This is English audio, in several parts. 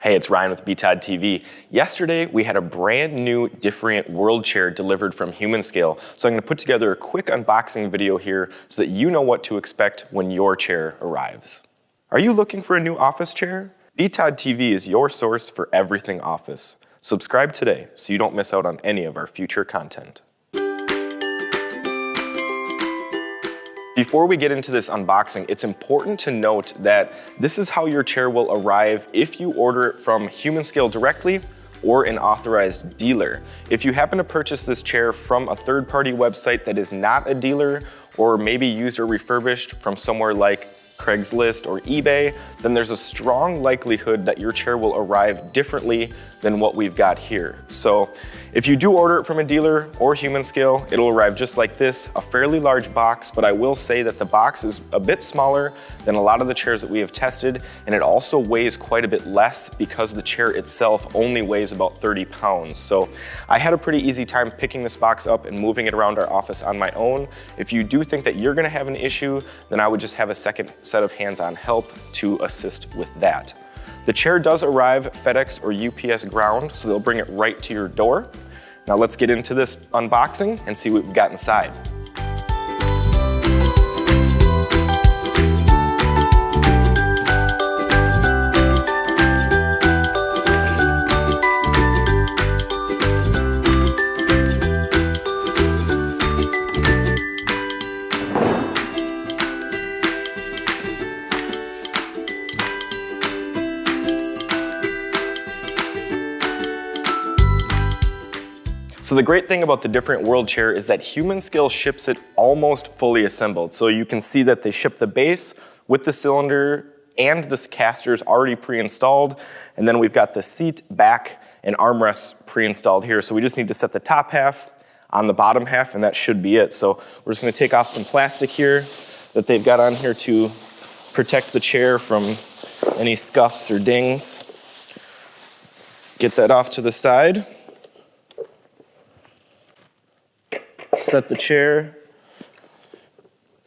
Hey, it's Ryan with BTOD TV. Yesterday, we had a brand new Diffrient World chair delivered from Humanscale. So I'm gonna put together a quick unboxing video here so that you know what to expect when your chair arrives. Are you looking for a new office chair? BTOD TV is your source for everything office. Subscribe today so you don't miss out on any of our future content. Before we get into this unboxing, it's important to note that this is how your chair will arrive if you order it from Humanscale directly or an authorized dealer. If you happen to purchase this chair from a third-party website that is not a dealer, or maybe used or refurbished from somewhere like Craigslist or eBay, then there's a strong likelihood that your chair will arrive differently than what we've got here. So if you do order it from a dealer or Humanscale, it'll arrive just like this, a fairly large box, but I will say that the box is a bit smaller than a lot of the chairs that we have tested, and it also weighs quite a bit less because the chair itself only weighs about 30 pounds. So I had a pretty easy time picking this box up and moving it around our office on my own. If you do think that you're gonna have an issue, then I would just have a second set of hands-on help to assist with that. The chair does arrive FedEx or UPS ground, so they'll bring it right to your door. Now let's get into this unboxing and see what we've got inside. So the great thing about the Diffrient World chair is that Humanscale ships it almost fully assembled. So you can see that they ship the base with the cylinder and the casters already pre-installed. And then we've got the seat, back, and armrests pre-installed here. So we just need to set the top half on the bottom half, and that should be it. So we're just gonna take off some plastic here that they've got on here to protect the chair from any scuffs or dings. Get that off to the side. Set the chair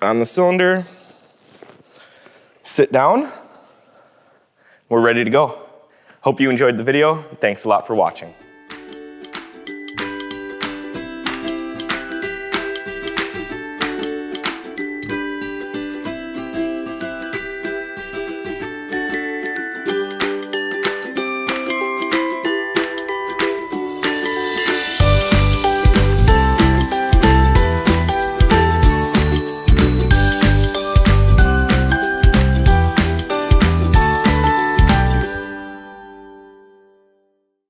on the cylinder, sit down, we're ready to go. Hope you enjoyed the video. Thanks a lot for watching.